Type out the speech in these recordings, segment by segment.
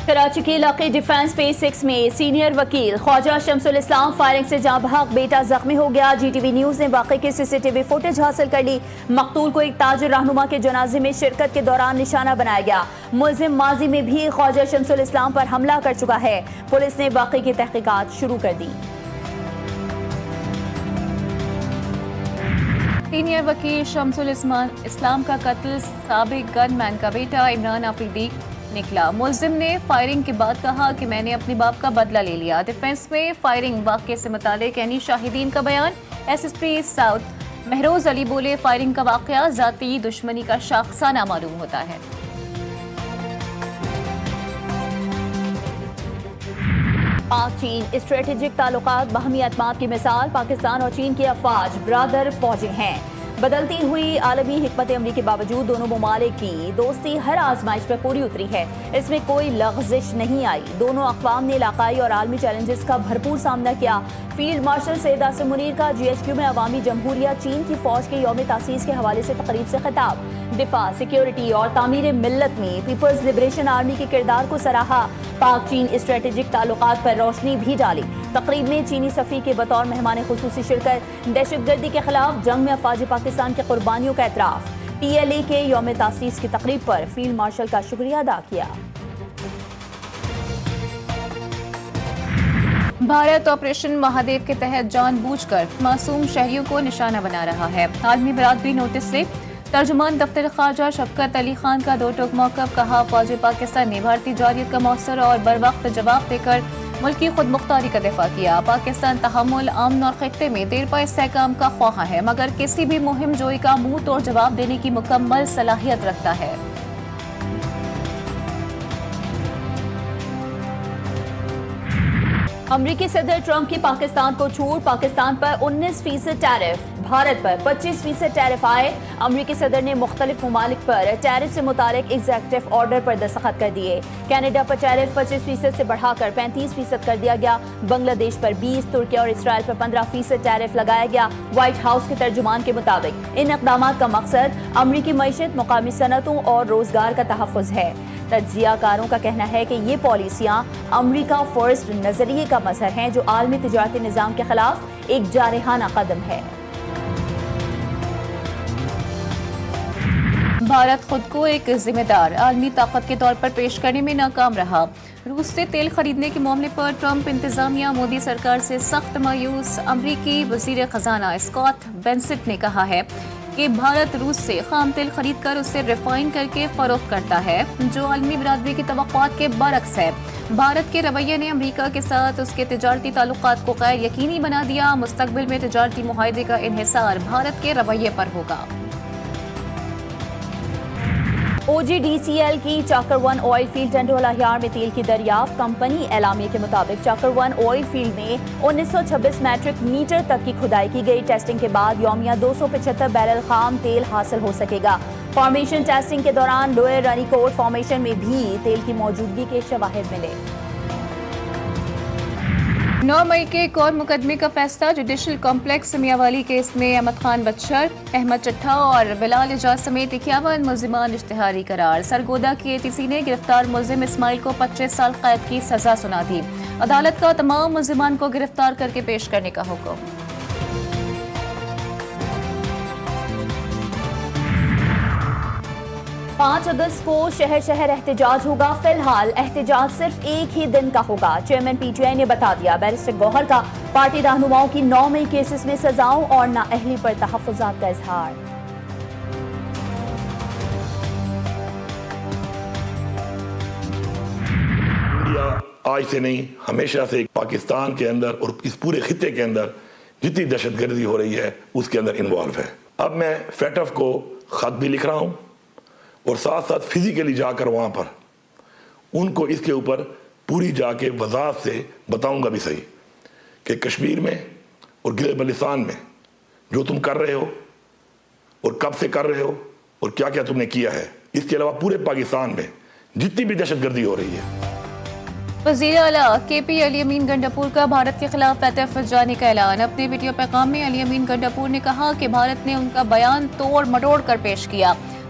کراچی کے علاقے defence phase 6 میں سینئر وکیل خواجہ شمس الاسلام فائرنگ سے جاں بحق، بیٹا زخمی ہو گیا۔ جی ٹی وی نیوز نے واقعے کی CCTV فوٹیج حاصل کر لی۔ مقتول کو ایک تاجر رہنما کے جنازے میں شرکت کے دوران نشانہ بنایا گیا۔ ملزم ماضی میں بھی خواجہ شمس الاسلام پر حملہ کر چکا ہے۔ پولیس نے واقعے کی تحقیقات شروع کر دی۔ سینئر وکیل شمس الاسلام کا قتل سابق گن مین کا بیٹا عمران آفریدی نکلا۔ ملزم نے فائرنگ کے بعد کہا کہ میں نے اپنے باپ کا بدلہ لے لیا۔ ڈیفنس میں فائرنگ واقعے سے متعلق عینی شاہدین کا بیان۔ SSP ساؤتھ مہروز علی بولے، فائرنگ کا واقعہ ذاتی دشمنی کا شاخسانہ معلوم ہوتا ہے۔ پاک چین اسٹریٹجک تعلقات باہمی اعتماد کی مثال۔ پاکستان اور چین کی افواج برادر فوجیں ہیں۔ بدلتی ہوئی عالمی حکمت عملی کے باوجود دونوں ممالک کی دوستی ہر آزمائش پر پوری اتری ہے۔ اس میں کوئی لغزش نہیں آئی۔ دونوں اقوام نے علاقائی اور عالمی چیلنجز کا بھرپور سامنا کیا۔ فیلڈ مارشل سید عاصم منیر کا GHQ میں عوامی جمہوریہ چین کی فوج کے یوم تاسیس کے حوالے سے تقریب سے خطاب۔ دفاع، سیکیورٹی اور تعمیر ملت میں پیپلز لبریشن آرمی کے کردار کو سراہا۔ پاک چین اسٹریٹجک تعلقات پر روشنی بھی ڈالی۔ تقریب میں چینی سفیر کے بطور مہمان خصوصی شرکت۔ دہشت گردی کے خلاف جنگ میں افواج پاکستان کی قربانیوں کا اعتراف۔ PLA کے یوم تاسیس کی تقریب پر فیلڈ مارشل کا شکریہ ادا کیا۔ بھارت آپریشن مہادیو کے تحت جان بوجھ کر معصوم شہریوں کو نشانہ بنا رہا ہے۔ عالمی برادری نوٹس سے ترجمان دفتر خارجہ شفقت علی خان کا دو ٹوک موقف، کہا فوج پاکستان نے بھارتی جارحیت کا مؤثر اور بروقت جواب دے کر ملکی خود مختاری کا دفاع کیا۔ پاکستان تحمل، امن اور خطے میں دیر پا استحکام کا خواہاں ہے، مگر کسی بھی مہم جوئی کا منہ توڑ جواب دینے کی مکمل صلاحیت رکھتا ہے۔ امریکی صدر ٹرمپ کی پاکستان کو چھوٹ۔ پاکستان پر 19% ٹیرف، بھارت پر 25% ٹیرف آئے۔ امریکی صدر نے مختلف ممالک پر ٹیرف سے متعلق ایگزیکٹو آرڈر پر دستخط کر دیے۔ کینیڈا پر ٹیرف 25% سے بڑھا کر 35% کر دیا گیا۔ بنگلہ دیش پر 20%، ترکیہ اور اسرائیل پر 15% ٹیرف لگایا گیا۔ وائٹ ہاؤس کے ترجمان کے مطابق ان اقدامات کا مقصد امریکی معیشت، مقامی صنعتوں اور روزگار کا تحفظ ہے۔ تجزیہ کاروں کا کہنا ہے کہ یہ پالیسیاں امریکہ فرسٹ نظریے کا مظہر ہیں، جو عالمی تجارتی نظام کے خلاف ایک جارحانہ قدم ہے۔ بھارت خود کو ایک ذمہ دار عالمی طاقت کے طور پر پیش کرنے میں ناکام رہا۔ روس سے تیل خریدنے کے معاملے پر ٹرمپ انتظامیہ مودی سرکار سے سخت مایوس۔ امریکی وزیر خزانہ اسکاٹ بینسٹ نے کہا ہے کہ بھارت روس سے خام تیل خرید کر اسے ریفائن کر کے فروخت کرتا ہے، جو عالمی برادری کی توقعات کے برعکس ہے۔ بھارت کے رویے نے امریکہ کے ساتھ اس کے تجارتی تعلقات کو غیر یقینی بنا دیا۔ مستقبل میں تجارتی معاہدے کا انحصار بھارت کے رویے پر ہوگا۔ OGDCL کی چاکر 1 آئل فیلڈ ٹنڈولا ہیار میں تیل کی دریافت۔ کمپنی اعلامیہ کے مطابق چاکر 1 آئل فیلڈ میں 1926 میٹرک میٹر تک کی کھدائی کی گئی۔ ٹیسٹنگ کے بعد یومیہ 275 بیرل خام تیل حاصل ہو سکے گا۔ فارمیشن ٹیسٹنگ کے دوران لوئر رانی کوٹ فارمیشن میں بھی تیل کی موجودگی کے شواہد ملے۔ 9 مئی کے ایک اور مقدمے کا فیصلہ۔ جوڈیشل کمپلیکس میاوالی کیس میں احمد خان بچر، احمد چٹھا اور بلال اعجاز سمیت 51 ملزمان اشتہاری قرار۔ سرگودا کی ATC نے گرفتار ملزم اسماعیل کو 25 سال قید کی سزا سنا دی۔ عدالت کا تمام ملزمان کو گرفتار کر کے پیش کرنے کا حکم۔ 5 اگست کو شہر شہر احتجاج ہوگا۔ فی الحال احتجاج صرف ایک ہی دن کا ہوگا۔ چیئرمین PTI نے بتا دیا۔ بیرسٹر گوہر کا پارٹی رہنماؤں کی 9 مئی کیسز میں سزاؤں اور نااہلی پر تحفظات کا اظہار۔ انڈیا آج سے نہیں، ہمیشہ سے پاکستان کے اندر اور اس پورے خطے کے اندر جتنی دہشت گردی ہو رہی ہے اس کے اندر انوالو ہے۔ اب میں FATF کو خط بھی لکھ رہا ہوں اور ساتھ ساتھ فزیکلی جا کر وہاں پر ان کو اس کے اوپر پوری جا کے وضاحت سے بتاؤں گا بھی صحیح کہ کشمیر میں اور گلگت بلتستان میں جو تم کر رہے ہو اور کب سے کر رہے ہو اور کیا کیا تم نے کیا ہے، اس کے علاوہ پورے پاکستان میں جتنی بھی دہشت گردی ہو رہی ہے۔ وزیر اعلیٰ KP علی امین گنڈاپور کا بھارت کے خلاف FATF جانے کا اعلان۔ اپنے ویڈیو پیغام میں علی امین گنڈاپور نے کہا کہ بھارت نے ان کا بیان توڑ مٹوڑ کر پیش کیا۔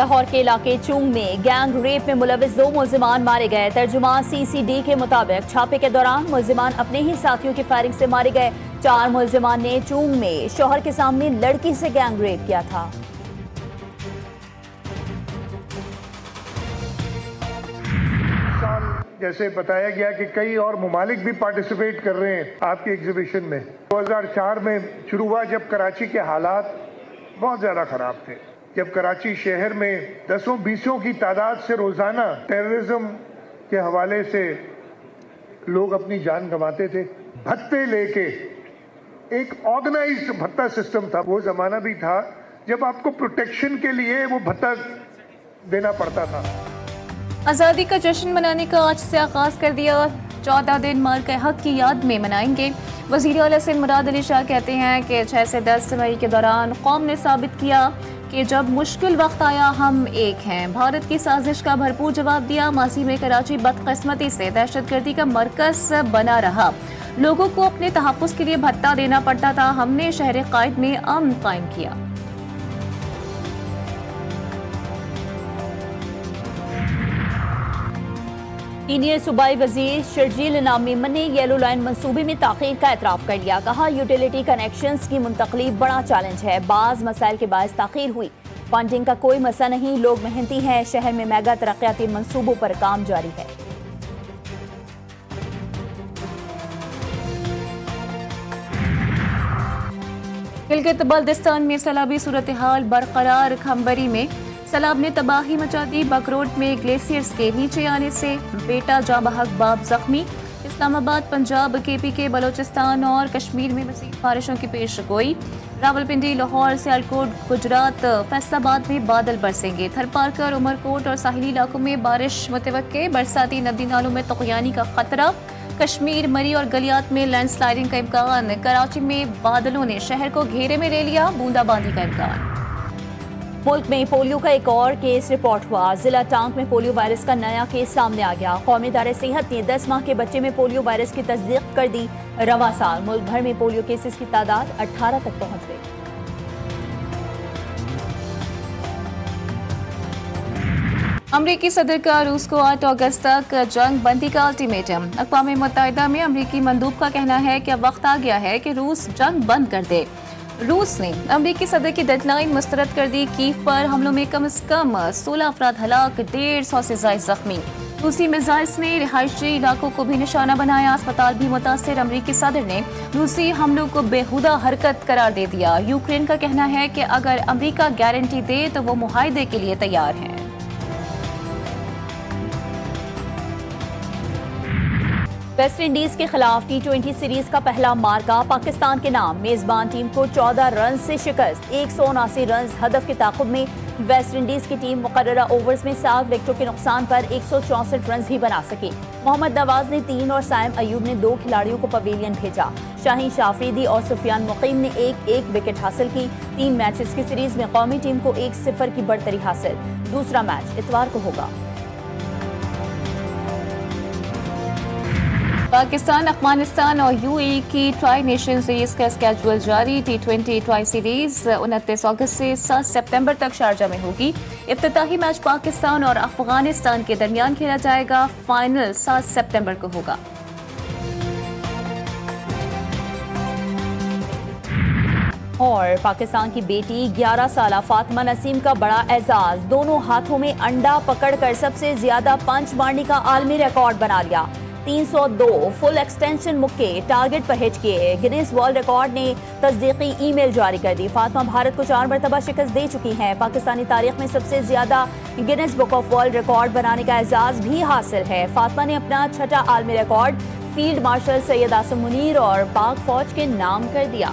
لاہور کے علاقے چونگ میں گینگ ریپ میں ملوث 2 ملزمان مارے گئے. ترجمان CCD کے مطابق چھاپے کے دوران ملزمان اپنے ہی ساتھیوں کی فائرنگ سے مارے گئے. 4 ملزمان نے چونگ میں شوہر کے سامنے لڑکی سے گینگ ریپ کیا تھا. جیسے بتایا گیا کہ کئی اور ممالک بھی پارٹیسپیٹ کر رہے ہیں آپ کی ایگزیبیشن میں. 2004 میں شروع ہوا جب کراچی کے حالات بہت زیادہ خراب تھے, جب کراچی شہر میں 10-20 کی تعداد سے روزانہ ٹیررزم کے حوالے سے لوگ اپنی جان گنواتے تھے. بھتے لے کے ایک آرگنائزڈ بھتہ سسٹم تھا. وہ زمانہ بھی تھا جب آپ کو پروٹیکشن کے لیے وہ بھتہ دینا پڑتا تھا. آزادی کا جشن منانے کا آج سے آغاز کر دیا. 14 دن مارکہ حق کی یاد میں منائیں گے. وزیر اعلیٰ سندھ مراد علی شاہ کہتے ہیں کہ 6 سے 10 مئی کے دوران قوم نے ثابت کیا کہ جب مشکل وقت آیا ہم ایک ہیں. بھارت کی سازش کا بھرپور جواب دیا. ماضی میں کراچی بدقسمتی سے دہشت گردی کا مرکز بنا رہا. لوگوں کو اپنے تحفظ کے لیے بھتہ دینا پڑتا تھا. ہم نے شہر قائد میں امن قائم کیا. سینئر صوبائی وزیر شرجیل انعام میمن نے یلو لائن منصوبے میں تاخیر کا اعتراف کر لیا. کہا یوٹیلیٹی کنیکشنز کی منتقلی بڑا چیلنج ہے. بعض مسائل کے باعث تاخیر ہوئی. فنڈنگ کا کوئی مسئلہ نہیں, لوگ محنتی ہیں. شہر میں میگا ترقیاتی منصوبوں پر کام جاری ہے. گلگت بلتستان میں سیلابی صورتحال برقرار. کھمبری میں سیلاب نے تباہی مچا دی. بکروٹ میں گلیشیئرز کے نیچے آنے سے بیٹا جاں بحق باپ زخمی. اسلام آباد پنجاب KPK بلوچستان اور کشمیر میں مزید بارشوں کی پیش گوئی. راولپنڈی لاہور سیالکوٹ گجرات فیصل آباد میں بادل برسیں گے. تھرپارکر عمرکوٹ اور ساحلی علاقوں میں بارش متوقع. برساتی ندی نالوں میں طغیانی کا خطرہ. کشمیر مری اور گلیات میں لینڈ سلائڈنگ کا امکان. کراچی میں بادلوں نے شہر کو گھیرے میں لے لیا. بوندا باندی کا امکان. ملک میں پولیو کا ایک اور کیس رپورٹ ہوا. ضلع ٹانک میں پولیو وائرس کا نیا کیس سامنے آ گیا. قومی ادارے صحت نے 10 ماہ کے بچے میں پولیو وائرس کی تصدیق کر دی. رواں سال ملک بھر میں پولیو کیسز کی تعداد 18 تک پہنچ گئی. امریکی صدر کا روس کو 8 اگست تک جنگ بندی کا الٹیمیٹم. اقوام متحدہ میں امریکی مندوب کا کہنا ہے کہ اب وقت آ گیا ہے کہ روس جنگ بند کر دے. روس نے امریکی صدر کی ڈیڈ لائن مسترد کر دی. کیف پر حملوں میں کم از کم 16 افراد ہلاک, 150 سے زائد زخمی. روسی میزائلز نے رہائشی علاقوں کو بھی نشانہ بنایا. اسپتال بھی متاثر. امریکی صدر نے روسی حملوں کو بےہودہ حرکت قرار دے دیا. یوکرین کا کہنا ہے کہ اگر امریکہ گارنٹی دے تو وہ معاہدے کے لیے تیار ہیں. ویسٹ انڈیز کے خلاف T20 سیریز کا پہلا مارکا پاکستان کے نام. میزبان ٹیم کو 14 رنز سے شکست. 179 رنز ہدف کے تعاقب میں ویسٹ انڈیز کی ٹیم مقررہ اوورز میں 7 وکٹوں کے نقصان پر 164 رنز بھی بنا سکی. محمد نواز نے 3 اور سائم ایوب نے 2 کھلاڑیوں کو پویلین بھیجا. شاہین شافریدی اور سفیان مقیم نے ایک وکٹ حاصل کی. 3 میچز کی سیریز میں قومی ٹیم کو 1-0 کی بڑھتری حاصل. دوسرا میچ اتوار کو ہوگا. پاکستان افغانستان اور UAE کی ٹرائی نیشن سیریز کا اسکیجول جاری. T20 ٹرائی سیریز 29 اگست سے 7 سپتمبر تک شارجہ میں ہوگی. افتتاحی میچ پاکستان اور افغانستان کے درمیان کھیلا جائے گا. فائنل 7 سپتمبر کو ہوگا. اور پاکستان کی بیٹی 11 سالہ فاطمہ نسیم کا بڑا اعزاز. دونوں ہاتھوں میں انڈا پکڑ کر سب سے زیادہ پنچ مارنے کا عالمی ریکارڈ بنا لیا. 302 فل ایکسٹینشن مکے ٹارگٹ پر ہٹ کیے. گنیس ورلڈ ریکارڈ نے تصدیقی ای میل جاری کر دی. فاطمہ بھارت کو 4 مرتبہ شکست دے چکی ہیں. پاکستانی تاریخ میں سب سے زیادہ Guinness book of world record بنانے کا اعزاز بھی حاصل ہے. فاطمہ نے اپنا 6واں عالمی record field marshal Syed Asim Munir اور پاک فوج کے نام کر دیا.